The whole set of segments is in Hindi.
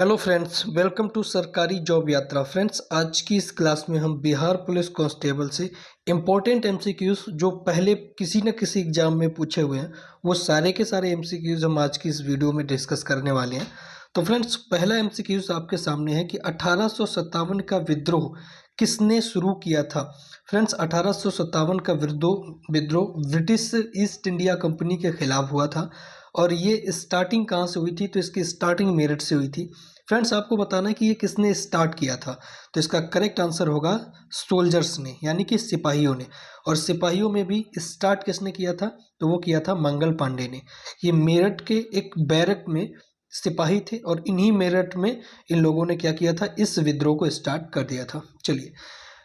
हेलो फ्रेंड्स, वेलकम टू सरकारी जॉब यात्रा। फ्रेंड्स, आज की इस क्लास में हम बिहार पुलिस कांस्टेबल से इम्पोर्टेंट एमसीक्यूज जो पहले किसी न किसी एग्जाम में पूछे हुए हैं, वो सारे के सारे एमसीक्यूज हम आज की इस वीडियो में डिस्कस करने वाले हैं। तो फ्रेंड्स, पहला एमसीक्यूज आपके सामने है कि 1857 का विद्रोह किसने शुरू किया था। फ्रेंड्स, 1857 का विद्रोह ब्रिटिश ईस्ट इंडिया कंपनी के खिलाफ हुआ था और ये स्टार्टिंग कहाँ से हुई थी, तो इसकी स्टार्टिंग मेरठ से हुई थी। फ्रेंड्स, आपको बताना है कि ये किसने स्टार्ट किया था, तो इसका करेक्ट आंसर होगा सोल्जर्स ने, यानी कि सिपाहियों ने। और सिपाहियों में भी स्टार्ट किसने किया था, तो वो किया था मंगल पांडे ने। ये मेरठ के एक बैरक में सिपाही थे और इन्हीं मेरठ में इन लोगों ने क्या किया था, इस विद्रोह को स्टार्ट कर दिया था। चलिए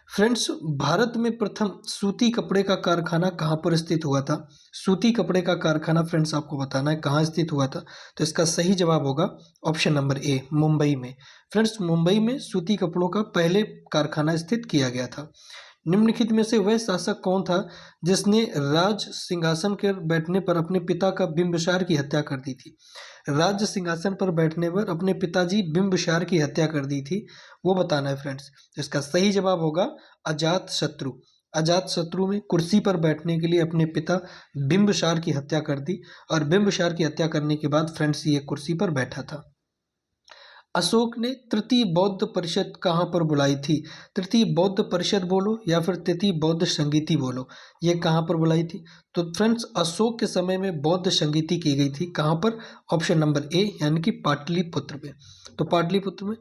फ्रेंड्स, भारत में प्रथम सूती कपड़े का कारखाना कहाँ पर स्थित हुआ था। सूती कपड़े का कारखाना फ्रेंड्स आपको बताना है कहाँ स्थित हुआ था, तो इसका सही जवाब होगा ऑप्शन नंबर ए, मुंबई में। फ्रेंड्स, मुंबई में सूती कपड़ों का पहले कारखाना स्थित किया गया था। निम्नलिखित में से वह शासक कौन था जिसने राज सिंहासन पर बैठने पर अपने पिता का बिंबिसार की हत्या कर दी थी। राज सिंहासन पर बैठने पर अपने पिताजी बिंबिसार की हत्या कर दी थी, वो बताना है फ्रेंड्स। इसका सही जवाब होगा अजात शत्रु। अजात शत्रु में कुर्सी पर बैठने के लिए अपने पिता बिंबिसार की हत्या कर दी और बिंबिसार की हत्या करने के बाद फ्रेंड्स ये कुर्सी पर बैठा था। अशोक ने तृतीय बौद्ध परिषद कहाँ पर बुलाई थी। तृतीय बौद्ध परिषद बोलो या फिर तृतीय बौद्ध संगीति बोलो, ये कहाँ पर बुलाई थी, तो फ्रेंड्स अशोक के समय में बौद्ध संगीति की गई थी। कहाँ पर, ऑप्शन नंबर ए, यानी कि पाटलिपुत्र में। तो पाटलिपुत्र में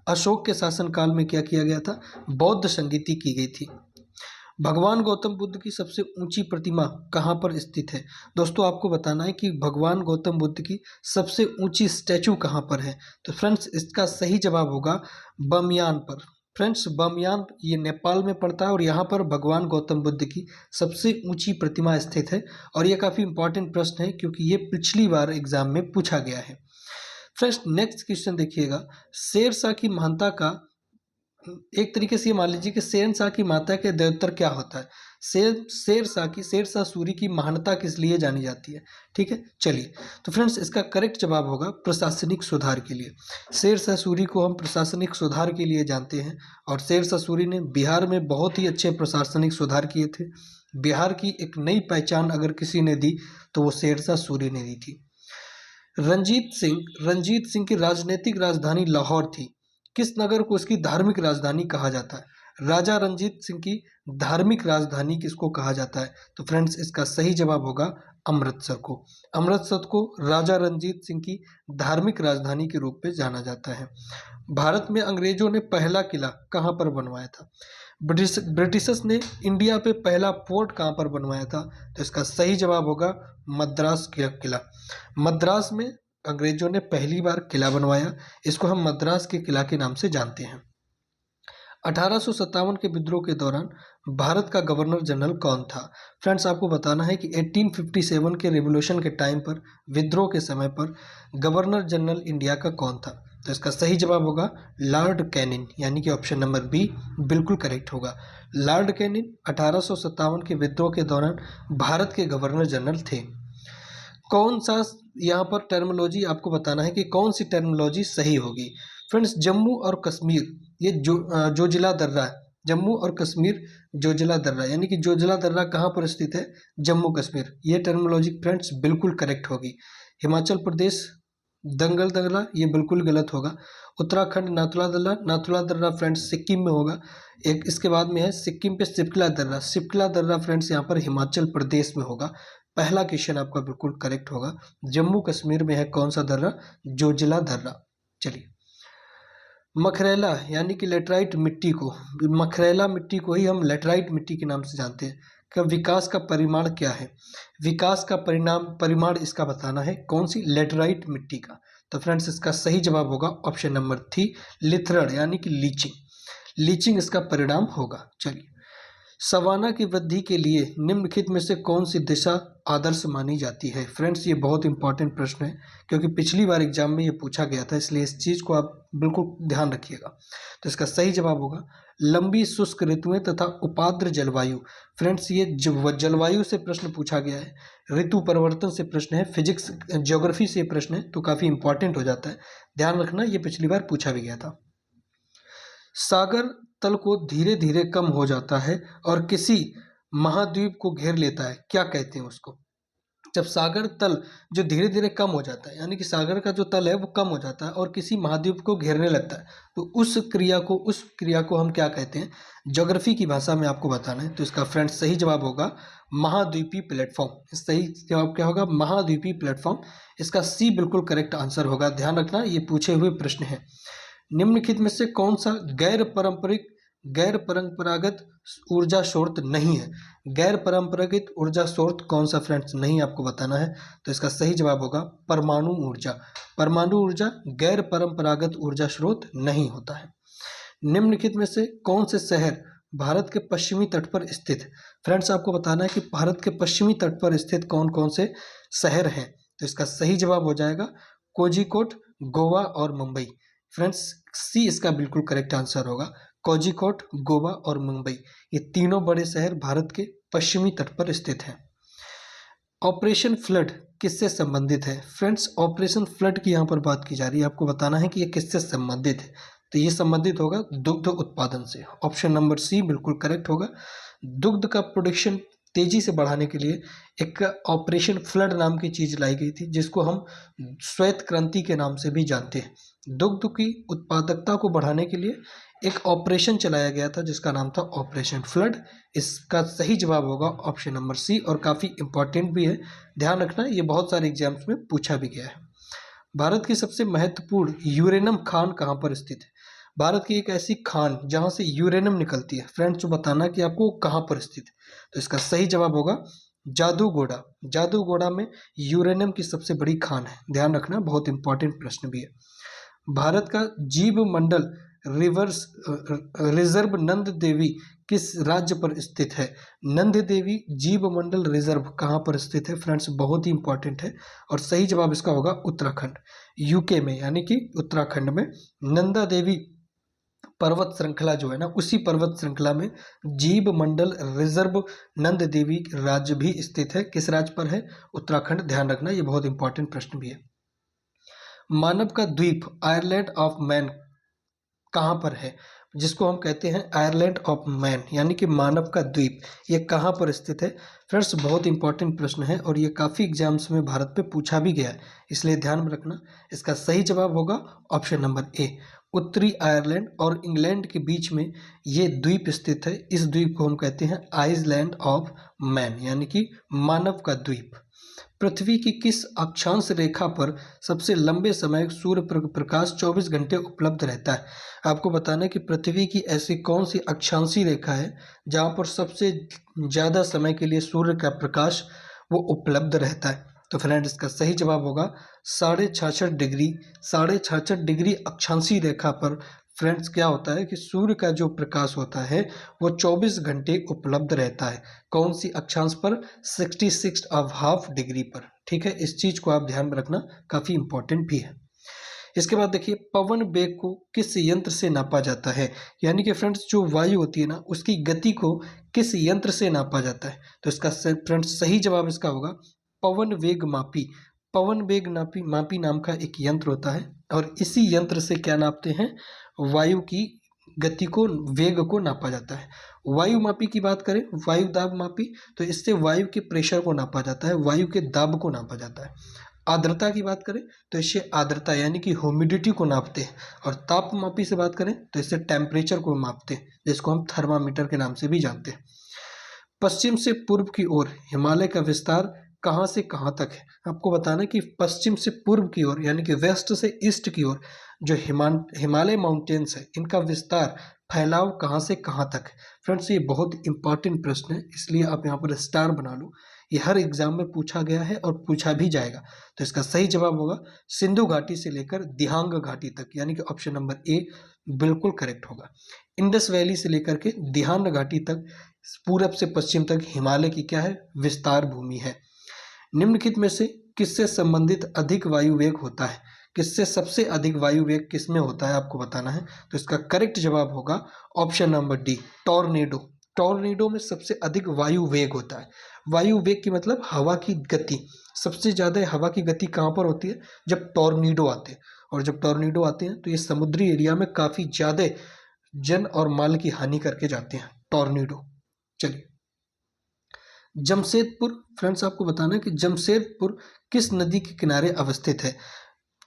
अशोक के शासनकाल में क्या किया गया था, बौद्ध संगीति की गई थी। भगवान गौतम बुद्ध की सबसे ऊंची प्रतिमा कहाँ पर स्थित है। दोस्तों, आपको बताना है कि भगवान गौतम बुद्ध की सबसे ऊंची स्टैचू कहाँ पर है, तो फ्रेंड्स इसका सही जवाब होगा बमियान पर। फ्रेंड्स, बमियान ये नेपाल में पड़ता है और यहाँ पर भगवान गौतम बुद्ध की सबसे ऊंची प्रतिमा स्थित है। और ये काफ़ी इंपॉर्टेंट प्रश्न है क्योंकि ये पिछली बार एग्जाम में पूछा गया है। फ्रेंड्स, नेक्स्ट क्वेश्चन देखिएगा, शेरशाह की महानता का, एक तरीके से ये मान लीजिए कि शहंशाह की माता के देवोत्तर क्या होता है। शेरशाह सूरी की महानता किस लिए जानी जाती है। ठीक है, चलिए, तो फ्रेंड्स इसका करेक्ट जवाब होगा प्रशासनिक सुधार के लिए। शेरशाह सूरी को हम प्रशासनिक सुधार के लिए जानते हैं और शेरशाह सूरी ने बिहार में बहुत ही अच्छे प्रशासनिक सुधार किए थे। बिहार की एक नई पहचान अगर किसी ने दी तो वो शेरशाह सूरी ने दी थी। रंजीत सिंह की राजनीतिक राजधानी लाहौर थी। किस नगर को इसकी धार्मिक राजधानी कहा जाता है। राजा रंजीत सिंह की धार्मिक राजधानी किसको कहा जाता है, तो फ्रेंड्स इसका सही जवाब होगा अमृतसर को। अमृतसर को राजा रंजीत सिंह की धार्मिक राजधानी के रूप में जाना जाता है। भारत में अंग्रेजों ने पहला किला कहाँ पर बनवाया था। ब्रिटिशर्स ने इंडिया पे पहला फोर्ट कहाँ पर बनवाया था, तो इसका सही जवाब होगा मद्रास किला। मद्रास में अंग्रेजों ने पहली बार किला बनवाया, इसको हम मद्रास के किला के नाम से जानते हैं। 1857 के विद्रोह के दौरान भारत का गवर्नर जनरल कौन था। फ्रेंड्स, आपको बताना है कि 1857 के रिवॉल्यूशन के टाइम पर, विद्रोह के समय पर गवर्नर जनरल इंडिया का कौन था, तो इसका सही जवाब होगा लॉर्ड कैनिंग, यानी कि ऑप्शन नंबर बी बिल्कुल करेक्ट होगा। लॉर्ड कैनिंग 1857 के विद्रोह के दौरान भारत के गवर्नर जनरल थे। कौन सा, यहाँ पर टर्मिनोलॉजी आपको बताना है कि कौन सी टर्मिनोलॉजी सही होगी। फ्रेंड्स, जम्मू और कश्मीर, ये जोजिला दर्रा है। जम्मू और कश्मीर जोजिला दर्रा, यानी कि जोजिला दर्रा कहाँ पर स्थित है, जम्मू कश्मीर। ये टर्मिनोलॉजी फ्रेंड्स बिल्कुल करेक्ट होगी। हिमाचल प्रदेश दंगल दर्रा, ये बिल्कुल गलत होगा। उत्तराखंड नाथुला दर्रा फ्रेंड्स सिक्किम में होगा। एक इसके बाद में है सिक्किम पे सिपला दर्रा। सिपला दर्रा फ्रेंड्स यहाँ पर हिमाचल प्रदेश में होगा। पहला क्वेश्चन आपका बिल्कुल करेक्ट होगा। जम्मू कश्मीर में है कौन सा दर्रा, जोजिला दर्रा। चलिए, मखरेला यानी कि लेटराइट मिट्टी को, मखरेला मिट्टी को ही हम लेटराइट मिट्टी के नाम से जानते हैं। का विकास का परिमाण क्या है। विकास का परिमाण इसका बताना है, कौन सी, लेटराइट मिट्टी का। तो फ्रेंड्स इसका सही जवाब होगा ऑप्शन नंबर 3 लिथरड, यानी कि लीचिंग। लीचिंग इसका परिणाम होगा। चलिए, सवाना की वृद्धि के लिए निम्नलिखित में से कौन सी दिशा आदर्श मानी जाती है? फ्रेंड्स, ये बहुत इंपॉर्टेंट प्रश्न है क्योंकि पिछली बार एग्जाम में ये पूछा गया था, इसलिए इस चीज़ को आप बिल्कुल ध्यान रखिएगा। तो इसका सही जवाब होगा लंबी शुष्क ऋतुएं तथा उपाद्र जलवायु। फ्रेंड्स, ये जलवायु से प्रश्न पूछा गया है, ऋतु परिवर्तन से प्रश्न है, फिजिक्स ज्योग्राफी से प्रश्न है, तो काफ़ी इंपॉर्टेंट हो जाता है। ध्यान रखना, ये पिछली बार पूछा भी गया था। सागर तल को धीरे धीरे कम हो जाता है और किसी महाद्वीप को घेर लेता है, क्या कहते हैं उसको? जब सागर तल जो धीरे धीरे कम हो जाता है, यानी कि सागर का जो तल है वो कम हो जाता है और किसी महाद्वीप को घेरने लगता है, तो उस क्रिया को हम क्या कहते हैं? ज्योग्राफी की भाषा में आपको बताना है। तो इसका फ्रेंड्स सही जवाब होगा महाद्वीपीय प्लेटफॉर्म। सही जवाब क्या होगा? महाद्वीपीय प्लेटफॉर्म। इसका सी बिल्कुल करेक्ट आंसर होगा। ध्यान रखना, ये पूछे हुए प्रश्न है। निम्नलिखित में से कौन सा गैर परंपरागत ऊर्जा स्रोत नहीं है? गैर परंपरागत ऊर्जा स्रोत कौन सा फ्रेंड्स नहीं, आपको बताना है। तो इसका सही जवाब होगा परमाणु ऊर्जा। परमाणु ऊर्जा गैर परंपरागत ऊर्जा स्रोत नहीं होता है। निम्नलिखित में से कौन से शहर भारत के पश्चिमी तट पर स्थित? फ्रेंड्स, आपको बताना है कि भारत के पश्चिमी तट पर स्थित कौन कौन से शहर हैं। तो इसका सही जवाब हो जाएगा कोझिकोड, गोवा और मुंबई। फ्रेंड्स, सी इसका बिल्कुल करेक्ट आंसर होगा। कोझिकोड, गोवा और मुंबई, ये तीनों बड़े शहर भारत के पश्चिमी तट पर स्थित हैं। ऑपरेशन फ्लड किससे संबंधित है? फ्रेंड्स, ऑपरेशन फ्लड की यहाँ पर बात की जा रही है, आपको बताना है कि ये किससे संबंधित है। तो ये संबंधित होगा दुग्ध उत्पादन से। ऑप्शन नंबर सी बिल्कुल करेक्ट होगा। दुग्ध का प्रोडक्शन तेजी से बढ़ाने के लिए एक ऑपरेशन फ्लड नाम की चीज लाई गई थी, जिसको हम श्वेत क्रांति के नाम से भी जानते हैं। दुग्ध की उत्पादकता को बढ़ाने के लिए एक ऑपरेशन चलाया गया था जिसका नाम था ऑपरेशन फ्लड। इसका सही जवाब होगा ऑप्शन नंबर सी, और काफ़ी इंपॉर्टेंट भी है। ध्यान रखना, ये बहुत सारे एग्जाम्स में पूछा भी गया है। भारत की सबसे महत्वपूर्ण यूरेनियम खान कहाँ पर स्थित है? भारत की एक ऐसी खान जहाँ से यूरेनियम निकलती है, फ्रेंड्स, जो बताना कि आपको कहाँ पर स्थित है। तो इसका सही जवाब होगा जादूगोड़ा। जादूगोड़ा में यूरेनियम की सबसे बड़ी खान है। ध्यान रखना, बहुत इंपॉर्टेंट प्रश्न भी है। भारत का जीव मंडल रिजर्व नंद देवी किस राज्य पर स्थित है? नंद देवी जीव मंडल रिजर्व कहाँ पर स्थित है? फ्रेंड्स, बहुत ही इंपॉर्टेंट है और सही जवाब इसका होगा उत्तराखंड, यूके में, यानी कि उत्तराखंड में नंदा देवी पर्वत श्रृंखला जो है ना, उसी पर्वत श्रृंखला में जीव मंडल रिजर्व नंद देवी राज्य भी स्थित है। किस राज्य पर है? उत्तराखंड। ध्यान रखना, ये बहुत इंपॉर्टेंट प्रश्न भी है। मानव का द्वीप आयरलैंड ऑफ मैन कहाँ पर है? जिसको हम कहते हैं आयरलैंड ऑफ मैन, यानी कि मानव का द्वीप, ये कहाँ पर स्थित है? फ्रेंड्स, बहुत इंपॉर्टेंट प्रश्न है और ये काफ़ी एग्जाम्स में भारत पे पूछा भी गया है, इसलिए ध्यान में रखना। इसका सही जवाब होगा ऑप्शन नंबर ए। उत्तरी आयरलैंड और इंग्लैंड के बीच में ये द्वीप स्थित है। इस द्वीप को हम कहते हैं आइसलैंड ऑफ मैन, यानी कि मानव का द्वीप। पृथ्वी की किस अक्षांश रेखा पर सबसे लंबे समय सूर्य प्रकाश 24 घंटे उपलब्ध रहता है? आपको बताना है कि पृथ्वी की ऐसी कौन सी अक्षांशीय रेखा है जहाँ पर सबसे ज़्यादा समय के लिए सूर्य का प्रकाश वो उपलब्ध रहता है। तो फ्रेंड, इसका सही जवाब होगा 66.5 डिग्री। 66.5 डिग्री अक्षांशीय रेखा पर फ्रेंड्स क्या होता है कि सूर्य का जो प्रकाश होता है वो 24 घंटे उपलब्ध रहता है। कौन सी अक्षांश पर? 66.5 डिग्री पर। ठीक है, इस चीज को आप ध्यान में रखना, काफी इंपॉर्टेंट भी है। इसके बाद देखिए, पवन वेग को किस यंत्र से नापा जाता है? यानी कि फ्रेंड्स, जो वायु होती है ना, उसकी गति को किस यंत्र से नापा जाता है? तो इसका फ्रेंड्स सही जवाब इसका होगा पवन वेग मापी। पवन वेग मापी नाम का एक यंत्र होता है और इसी यंत्र से क्या नापते हैं? वायु की गति को, वेग को नापा जाता है। वायु मापी की बात करें, वायु दाब मापी, तो इससे वायु के प्रेशर को नापा जाता है, वायु के दाब को नापा जाता है। आर्द्रता की बात करें तो इससे आर्द्रता यानी कि ह्यूमिडिटी को नापते हैं, और ताप मापी से बात करें तो इससे टेम्परेचर को मापते हैं, जिसको हम थर्मामीटर के नाम से भी जानते हैं। पश्चिम से पूर्व की ओर हिमालय का विस्तार कहाँ से कहाँ तक है? आपको बताना कि पश्चिम से पूर्व की ओर, यानी कि वेस्ट से ईस्ट की ओर जो हिमालय माउंटेन्स है, इनका विस्तार, फैलाव कहाँ से कहाँ तक है? फ्रेंड्स, ये बहुत इंपॉर्टेंट प्रश्न है, इसलिए आप यहाँ पर स्टार बना लो। ये हर एग्जाम में पूछा गया है और पूछा भी जाएगा। तो इसका सही जवाब होगा सिंधु घाटी से लेकर दिहांग घाटी तक, यानी कि ऑप्शन नंबर ए बिल्कुल करेक्ट होगा। इंडस वैली से लेकर के दिहांग घाटी तक पूरब से पश्चिम तक हिमालय की क्या है, विस्तार भूमि है। निम्नलिखित में से किससे संबंधित अधिक वायु वेग होता है, किससे सबसे अधिक वायु वेग किसमें होता है आपको बताना है। तो इसका करेक्ट जवाब होगा option number D, tornado. Tornado में सबसे अधिक वायु वेग होता है। वायु वेग की मतलब हवा की गति। सबसे ज्यादा हवा की गति कहाँ पर होती है, जब टॉर्नेडो आते हैं। और जब टॉर्नेडो आते हैं तो ये समुद्री एरिया में काफी ज्यादा जन और माल की हानि करके जाते हैं टॉर्नेडो। चलिए, जमशेदपुर, फ्रेंड्स आपको बताना है कि जमशेदपुर किस नदी के किनारे अवस्थित है।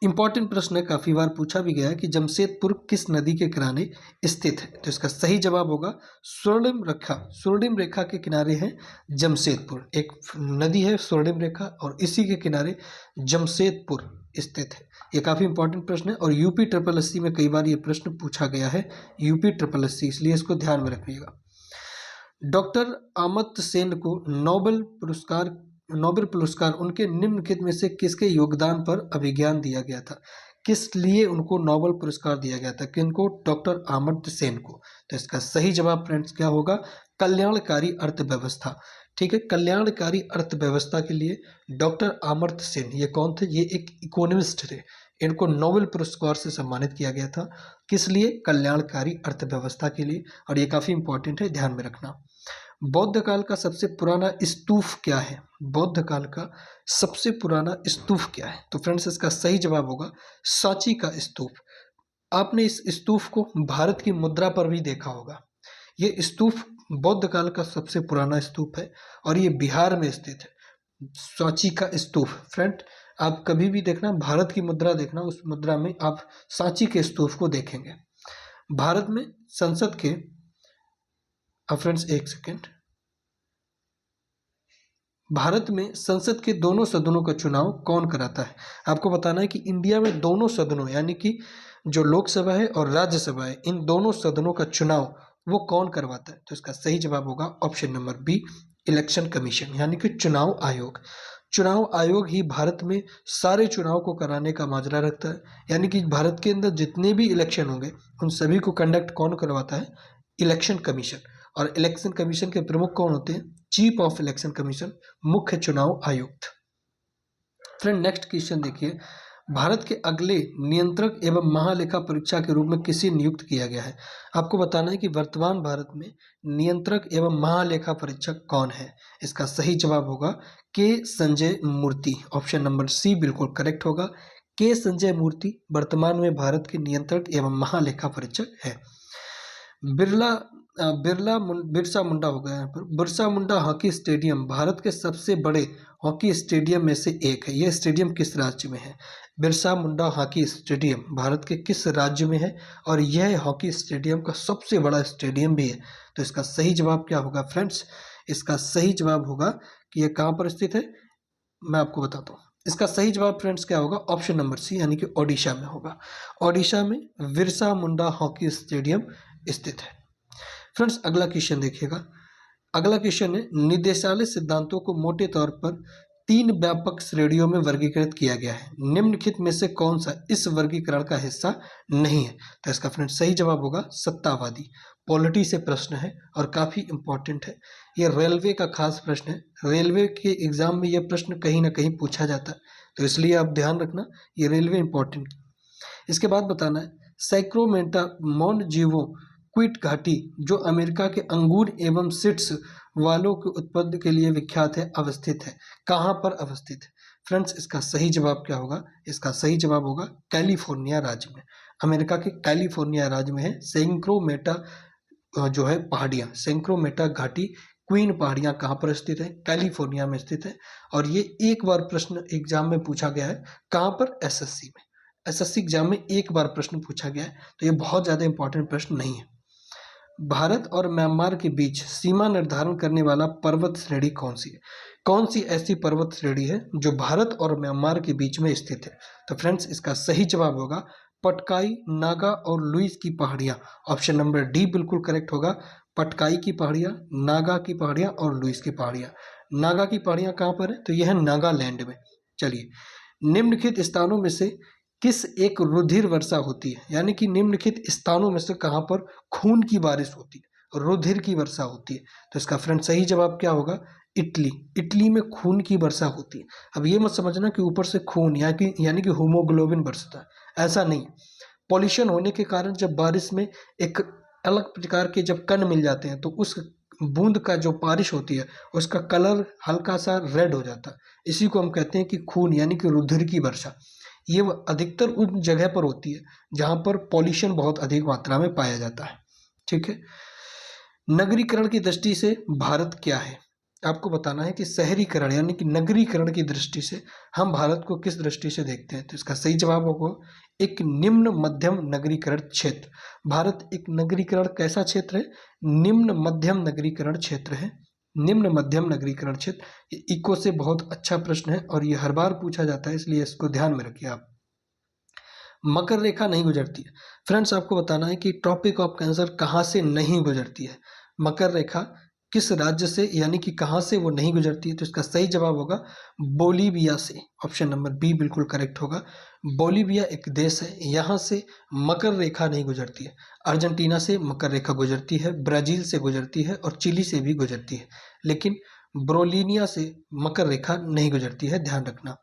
इंपॉर्टेंट प्रश्न है, काफी बार पूछा भी गया है कि जमशेदपुर किस नदी के किनारे स्थित है। तो इसका सही जवाब होगा स्वर्णिम रेखा। स्वर्णिम रेखा के किनारे है जमशेदपुर। एक नदी है स्वर्णिम रेखा और इसी के किनारे जमशेदपुर स्थित है। ये काफी इंपॉर्टेंट प्रश्न है और यूपी ट्रिपल एससी में कई बार ये प्रश्न पूछा गया है, यूपी ट्रिपल एससी, इसलिए इसको ध्यान में रखिएगा। डॉक्टर अमर्त्य सेन को नोबेल पुरस्कार उनके निम्नलिखित में से किसके योगदान पर अभिज्ञान दिया गया था। किस लिए उनको नोबेल पुरस्कार दिया गया था, किनको, डॉक्टर अमर्त्य सेन को। तो इसका सही जवाब फ्रेंड्स क्या होगा, कल्याणकारी अर्थव्यवस्था। ठीक है, कल्याणकारी अर्थव्यवस्था के लिए डॉक्टर अमर्त्य सेन, ये कौन थे, ये एक इकोनॉमिस्ट थे। इनको नोबेल पुरस्कार से सम्मानित किया गया था, किस लिए, कल्याणकारी अर्थव्यवस्था के लिए। और ये काफी इंपॉर्टेंट है, ध्यान में रखना। बौद्ध काल का सबसे पुराना स्तूप क्या है, बौद्ध काल का सबसे पुराना स्तूप क्या है। तो फ्रेंड्स इसका सही जवाब होगा सांची का स्तूप। आपने इस स्तूप को भारत की मुद्रा पर भी देखा होगा। ये स्तूप बौद्ध काल का सबसे पुराना स्तूप है और ये बिहार में स्थित है, सांची का स्तूप। फ्रेंड आप कभी भी देखना, भारत की मुद्रा देखना, उस मुद्रा में आप सांची के स्तूप को देखेंगे। भारत में संसद के, फ्रेंड्स एक सेकेंड, भारत में संसद के दोनों सदनों का चुनाव कौन कराता है। आपको बताना है कि इंडिया में दोनों सदनों यानी कि जो लोकसभा है और राज्यसभा है, इन दोनों सदनों का चुनाव वो कौन करवाता है। तो इसका सही जवाब होगा option number B, election commission यानी कि चुनाव आयोग। चुनाव आयोग ही भारत में सारे चुनाव को कराने का माजरा रखता है, यानी कि भारत के अंदर जितने भी इलेक्शन होंगे उन सभी को कंडक्ट कौन करवाता है, इलेक्शन कमीशन। और इलेक्शन कमीशन के प्रमुख कौन होते हैं, चीफ ऑफ इलेक्शन कमीशन, मुख्य चुनाव आयुक्त। फ्रेंड नेक्स्ट क्वेश्चन देखिए, भारत के अगले नियंत्रक एवं महालेखा परीक्षा के रूप में किसे नियुक्त किया गया है। आपको बताना है कि वर्तमान भारत में नियंत्रक एवं महालेखा परीक्षक कौन है। इसका सही जवाब होगा के संजय मूर्ति। ऑप्शन नंबर सी बिल्कुल करेक्ट होगा, के संजय मूर्ति वर्तमान में भारत के नियंत्रक एवं महालेखा परीक्षक है। बिरसा मुंडा हो गया यहाँ पर। बिरसा मुंडा हॉकी स्टेडियम भारत के सबसे बड़े हॉकी स्टेडियम में से एक है। यह स्टेडियम किस राज्य में है। बिरसा मुंडा हॉकी स्टेडियम भारत के किस राज्य में है और यह हॉकी स्टेडियम का सबसे बड़ा स्टेडियम भी है। तो इसका सही जवाब क्या होगा फ्रेंड्स, इसका सही जवाब होगा कि यह कहाँ पर स्थित है, मैं आपको बताता हूँ। इसका सही जवाब फ्रेंड्स क्या होगा, ऑप्शन नंबर सी यानी कि ओडिशा में होगा। ओडिशा में बिरसा मुंडा हॉकी स्टेडियम स्थित है। फ्रेंड्स अगला क्वेश्चन देखिएगा, अगला क्वेश्चन है, निर्देशालय सिद्धांतों को मोटे तौर पर 3 व्यापक श्रेणियों में वर्गीकृत किया गया है। निम्नलिखित में से कौन सा इस वर्गीकरण का हिस्सा नहीं है। तो इसका फ्रेंड्स सही जवाब होगा सत्तावादी। पॉलिटी से प्रश्न है और काफी इंपॉर्टेंट है। यह रेलवे का खास प्रश्न है, रेलवे के एग्जाम में यह प्रश्न कहीं ना कहीं पूछा जाता है, तो इसलिए आप ध्यान रखना, ये रेलवे इंपॉर्टेंट। इसके बाद बताना है, सैक्रोमेंटा मोनजीवो क्विट घाटी जो अमेरिका के अंगूर एवं सीड्स वालों के उत्पादन के लिए विख्यात है, अवस्थित है, कहाँ पर अवस्थित है। फ्रेंड्स इसका सही जवाब क्या होगा, इसका सही जवाब होगा कैलिफोर्निया राज्य में। अमेरिका के कैलिफोर्निया राज्य में है सैक्रोमेंटा जो है पहाड़ियाँ, सैक्रोमेंटा घाटी क्वीन पहाड़ियाँ कहाँ पर स्थित है, कैलिफोर्निया में स्थित है। और ये एक बार प्रश्न एग्जाम में पूछा गया है, कहाँ पर, एसएससी में। एसएससी एग्जाम में एक बार प्रश्न पूछा गया है, तो ये बहुत ज़्यादा इंपॉर्टेंट प्रश्न नहीं है। भारत और म्यांमार के बीच सीमा निर्धारण करने वाला पर्वत श्रेणी कौन सी है। कौन सी ऐसी पर्वत श्रेणी है जो भारत और म्यांमार के बीच में स्थित है। तो फ्रेंड्स इसका सही जवाब होगा पटकाई, नागा और लुईस की पहाड़ियाँ। ऑप्शन नंबर डी बिल्कुल करेक्ट होगा, पटकाई की पहाड़ियाँ, नागा की पहाड़ियाँ और लुईस की पहाड़ियाँ। नागा की पहाड़ियाँ कहाँ पर है, तो यह है नागालैंड में। चलिए, निम्नलिखित स्थानों में से किस एक रुधिर वर्षा होती है, यानी कि निम्नलिखित स्थानों में से कहाँ पर खून की बारिश होती है। रुधिर की वर्षा होती है। तो इसका फ्रेंड सही जवाब क्या होगा? इटली। इटली में खून की वर्षा होती है। अब ये मत समझना कि ऊपर से खून यानी कि हीमोग्लोबिन बरसता है, ऐसा नहीं। पॉल्यूशन होने के कारण जब बारिश में एक अलग प्रकार के जब कण मिल जाते हैं तो उस बूंद का जो बारिश होती है उसका कलर हल्का सा रेड हो जाता है। इसी को हम कहते हैं कि खून यानी कि रुधिर की वर्षा। ये अधिकतर उन जगह पर होती है जहाँ पर पॉल्यूशन बहुत अधिक मात्रा में पाया जाता है। ठीक है। नगरीकरण की दृष्टि से भारत क्या है? आपको बताना है कि शहरीकरण यानी कि नगरीकरण की दृष्टि से हम भारत को किस दृष्टि से देखते हैं। तो इसका सही जवाब होगा एक निम्न मध्यम नगरीकरण क्षेत्र। भारत एक नगरीकरण कैसा क्षेत्र है? निम्न मध्यम नगरीकरण क्षेत्र है। निम्न मध्यम नगरीकरण क्षेत्र। इको से बहुत अच्छा प्रश्न है और ये हर बार पूछा जाता है, इसलिए इसको ध्यान में रखिए आप। मकर रेखा नहीं गुजरती है। फ्रेंड्स आपको बताना है कि ट्रॉपिक ऑफ कैंसर कहाँ से नहीं गुजरती है। मकर रेखा किस राज्य से यानी कि कहाँ से वो नहीं गुजरती है। तो इसका सही जवाब होगा बोलीविया से। ऑप्शन नंबर बी बिल्कुल करेक्ट होगा। बोलीविया एक देश है, यहाँ से मकर रेखा नहीं गुजरती है। अर्जेंटीना से मकर रेखा गुजरती है, ब्राज़ील से गुजरती है और चिली से भी गुजरती है, लेकिन ब्रोलीनिया से मकर रेखा नहीं गुजरती है, ध्यान रखना।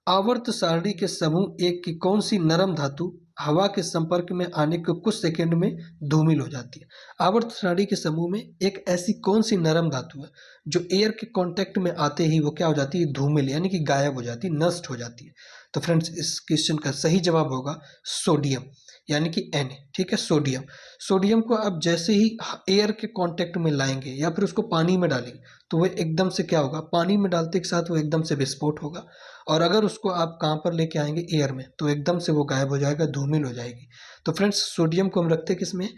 आवर्त सारणी के समूह एक की कौन सी नरम धातु हवा के संपर्क में आने के कुछ सेकंड में धूमिल हो जाती है? आवर्त सारणी के समूह में एक ऐसी कौन सी नरम धातु है जो एयर के कांटेक्ट में आते ही वो क्या हो जाती है? धूमिल यानी कि गायब हो जाती है, नष्ट हो जाती है। तो फ्रेंड्स इस क्वेश्चन का सही जवाब होगा सोडियम यानी कि Na। ठीक है, सोडियम। सोडियम को आप जैसे ही एयर के कांटेक्ट में लाएंगे या फिर उसको पानी में डालेंगे तो वो एकदम से क्या होगा? पानी में डालते के साथ वो एकदम से विस्फोट होगा। और अगर उसको आप कहाँ पर लेके आएंगे? एयर में, तो एकदम से वो गायब हो जाएगा, धूमिल हो जाएगी। तो फ्रेंड्स सोडियम को हम रखते हैं किसमें?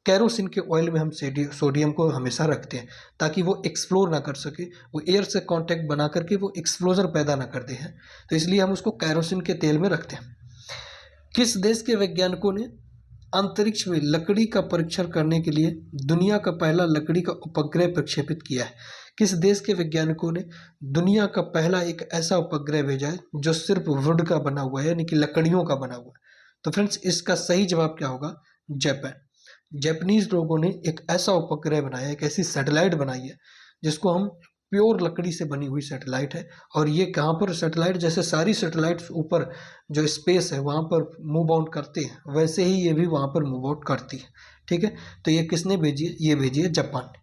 कैरोसिन के ऑयल में हम सोडियम को हमेशा रखते हैं ताकि वो एक्सप्लोर ना कर सके, वो एयर से कांटेक्ट बना करके वो एक्सप्लोजर पैदा ना कर दे हैं, तो इसलिए हम उसको कैरोसिन के तेल में रखते हैं। किस देश के वैज्ञानिकों ने अंतरिक्ष में लकड़ी का परीक्षण करने के लिए दुनिया का पहला लकड़ी का उपग्रह प्रक्षेपित किया है? किस देश के वैज्ञानिकों ने दुनिया का पहला एक ऐसा उपग्रह भेजा है जो सिर्फ वुड का बना हुआ है यानी कि लकड़ियों का बना हुआ है? तो फ्रेंड्स इसका सही जवाब क्या होगा? जापान। जापानीज लोगों ने एक ऐसा उपग्रह बनाया है, एक ऐसी सैटेलाइट बनाई है जिसको हम प्योर लकड़ी से बनी हुई सैटेलाइट है। और ये कहाँ पर सैटेलाइट, जैसे सारी सैटेलाइट्स ऊपर जो स्पेस है वहाँ पर मूव आउट करते हैं, वैसे ही ये भी वहाँ पर मूव आउट करती है। ठीक है, तो ये किसने भेजी है? ये भेजी है जापान ने।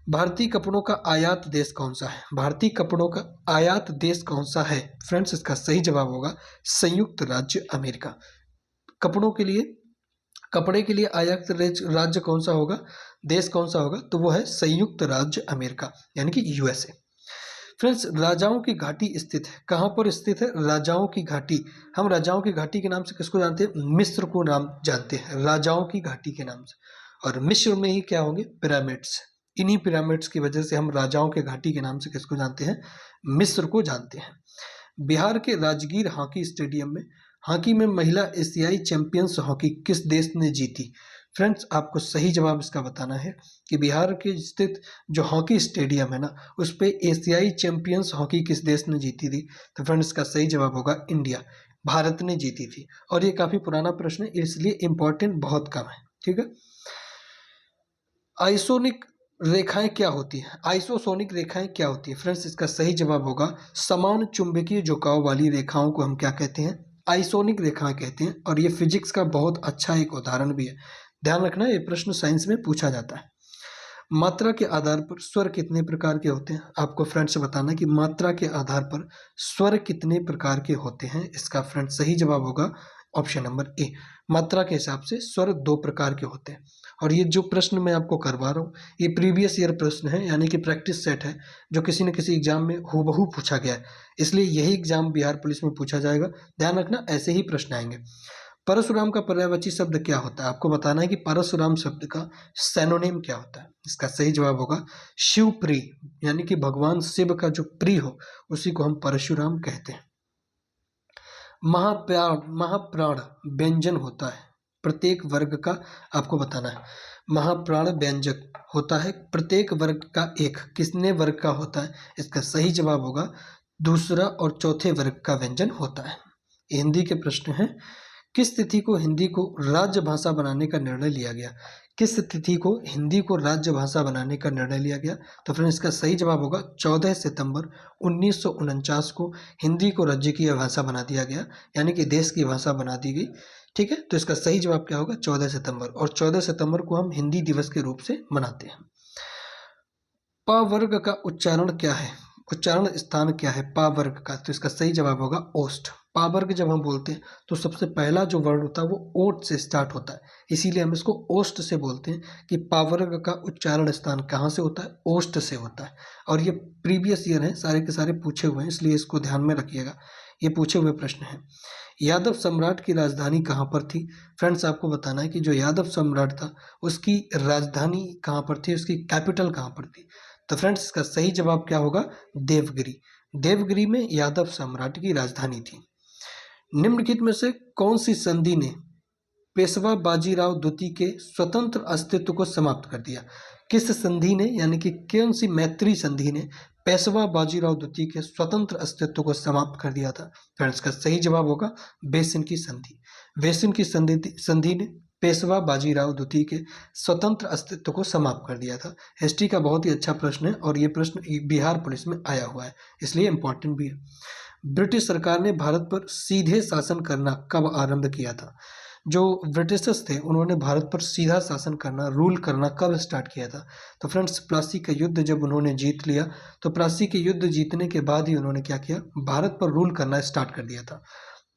भारतीय कपड़ों का आयात देश कौन सा है? भारतीय कपड़ों का आयात देश कौन सा है? फ्रेंड्स इसका सही जवाब होगा संयुक्त राज्य अमेरिका। कपड़े के लिए आयात राज्य कौन सा होगा? देश कौन सा होगा? तो वो है संयुक्त राज्य अमेरिका यानी कि यूएसए। फ्रेंड्स राजाओं की घाटी स्थित है, कहाँ पर स्थित है? राजाओं की घाटी। हम राजाओं की घाटी के नाम से किसको जानते हैं? मिस्र को नाम जानते हैं राजाओं की घाटी के नाम से। और मिस्र में ही क्या होंगे? पिरामिड्स। इन्हीं पिरामिड्स की वजह से हम राजाओं के घाटी के नाम से किसको जानते हैं? मिस्र को जानते हैं। बिहार के राजगीर हॉकी स्टेडियम में हॉकी में महिला एशियाई चैंपियंस हॉकी किस देश ने जीती? फ्रेंड्स आपको सही जवाब इसका बताना है कि बिहार के स्थित जो हॉकी स्टेडियम है ना, उस पे एशियाई चैंपियंस हॉकी किस देश ने जीती थी? तो फ्रेंड्स इसका सही जवाब होगा इंडिया, भारत ने जीती थी। और ये काफ़ी पुराना प्रश्न है इसलिए इम्पोर्टेंट बहुत कम है। ठीक है, आइसोनिक रेखाएं क्या होती हैं? आइसोसोनिक रेखाएं क्या होती है? फ्रेंड्स इसका सही जवाब होगा समान चुंबकीय झुकाव वाली रेखाओं को हम क्या कहते हैं? आइसोनिक रेखाएं कहते हैं। और ये फिजिक्स का बहुत अच्छा एक उदाहरण भी है, ध्यान रखना ये प्रश्न साइंस में पूछा जाता है। मात्रा के आधार पर स्वर कितने प्रकार के होते हैं? आपको फ्रेंड्स बताना कि मात्रा के आधार पर स्वर कितने प्रकार के होते हैं। इसका फ्रेंड्स सही जवाब होगा ऑप्शन नंबर ए। मात्रा के हिसाब से स्वर 2 प्रकार के होते हैं। और ये जो प्रश्न मैं आपको करवा रहा हूँ ये प्रीवियस ईयर प्रश्न है यानी कि प्रैक्टिस सेट है, जो किसी न किसी एग्जाम में हूबहू पूछा गया है, इसलिए यही एग्जाम बिहार पुलिस में पूछा जाएगा। ध्यान रखना ऐसे ही प्रश्न आएंगे। परशुराम का पर्यायवाची शब्द क्या होता है? आपको बताना है कि परशुराम शब्द का सैनोनिम क्या होता है। इसका सही जवाब होगा शिव प्रिय, यानी कि भगवान शिव का जो प्रिय हो उसी को हम परशुराम कहते हैं। महाप्राण व्यंजन होता है प्रत्येक वर्ग का, आपको बताना है। महाप्राण व्यंजक होता है प्रत्येक वर्ग का एक, कितने वर्ग का होता है? इसका सही जवाब होगा दूसरा और चौथे वर्ग का व्यंजन होता है। हिंदी के प्रश्न हैं, किस तिथि को हिंदी को राज्य भाषा बनाने का निर्णय लिया गया? किस तिथि को हिंदी को राज्य भाषा बनाने का निर्णय लिया गया? तो फ्रेंड्स इसका सही जवाब होगा 14 सितंबर 1949 को हिंदी को राज्य की भाषा बना दिया गया, यानी कि देश की भाषा बना दी गई। ठीक है, तो इसका सही जवाब क्या होगा? 14 सितंबर। और 14 सितंबर को हम हिंदी दिवस के रूप से मनाते हैं। प वर्ग का उच्चारण क्या है? उच्चारण स्थान क्या है प वर्ग का? तो इसका सही जवाब होगा ओष्ठ। प वर्ग जब हम बोलते हैं तो सबसे पहला जो वर्ण होता है वो ओट से स्टार्ट होता है, इसीलिए हम इसको ओष्ठ से बोलते हैं कि प वर्ग का उच्चारण स्थान कहाँ से होता है? ओष्ठ से होता है। और ये प्रीवियस ईयर है, सारे के सारे पूछे हुए हैं, इसलिए इसको ध्यान में रखिएगा, ये पूछे हुए प्रश्न हैं। यादव सम्राट की राजधानी कहाँ पर थी? फ्रेंड्स आपको बताना है कि जो यादव सम्राट था उसकी राजधानी कहाँ पर थी, उसकी कैपिटल कहाँ पर थी? तो फ्रेंड्स इसका सही जवाब क्या होगा? देवगिरी। देवगिरी में यादव सम्राट की राजधानी थी। निम्नलिखित में से कौन सी संधि ने पेशवा बाजीराव द्वितीय के स्वतंत्र अस्तित्व को समाप्त कर दिया? किस संधि ने, यानी कि कौन सी मैत्री संधि ने पेशवा बाजीराव द्वितीय के स्वतंत्र अस्तित्व को समाप्त कर दिया था? फ्रेंड्स का सही जवाब होगा बेसिन की संधि। बेसिन की संधि ने पेशवा बाजीराव द्वितीय के स्वतंत्र अस्तित्व को समाप्त कर दिया था। हिस्ट्री का बहुत ही अच्छा प्रश्न है और ये प्रश्न बिहार पुलिस में आया हुआ है, इसलिए इंपॉर्टेंट भी है। ब्रिटिश सरकार ने भारत पर सीधे शासन करना कब आरंभ किया था? जो ब्रिटिशर्स थे उन्होंने भारत पर सीधा शासन करना, रूल करना कब स्टार्ट किया था? तो फ्रेंड्स प्लासी का युद्ध जब उन्होंने जीत लिया, तो प्लासी के युद्ध जीतने के बाद ही उन्होंने क्या किया? भारत पर रूल करना स्टार्ट कर दिया था।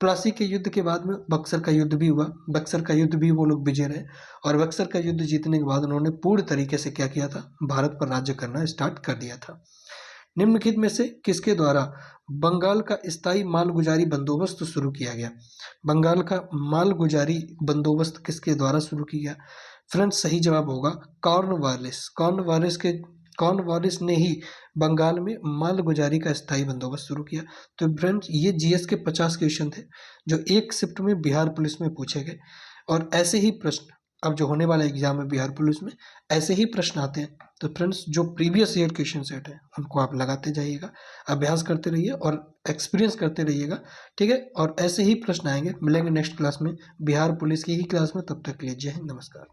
प्लासी के युद्ध के बाद में बक्सर का युद्ध भी हुआ, बक्सर का युद्ध भी वो लोग विजय रहे, और बक्सर का युद्ध जीतने के बाद उन्होंने पूर्ण तरीके से क्या किया था? भारत पर राज्य करना स्टार्ट कर दिया था। निम्नलिखित में से किसके द्वारा बंगाल का स्थायी मालगुजारी बंदोबस्त शुरू किया गया? बंगाल का मालगुजारी बंदोबस्त किसके द्वारा शुरू किया? फ्रेंड्स सही जवाब होगा कॉर्नवालिस। कॉर्नवालिस ने ही बंगाल में मालगुजारी का स्थायी बंदोबस्त शुरू किया। तो फ्रेंड्स ये जीएस के 50 क्वेश्चन थे जो एक शिफ्ट में बिहार पुलिस में पूछे गए, और ऐसे ही प्रश्न अब जो होने वाला एग्जाम है बिहार पुलिस में ऐसे ही प्रश्न आते हैं। तो फ्रेंड्स जो प्रीवियस ईयर क्वेश्चन सेट है उनको आप लगाते जाइएगा, अभ्यास करते रहिए और एक्सपीरियंस करते रहिएगा। ठीक है, और ऐसे ही प्रश्न आएंगे। मिलेंगे नेक्स्ट क्लास में बिहार पुलिस की ही क्लास में, तब तक के लिए जय हिंद, नमस्कार।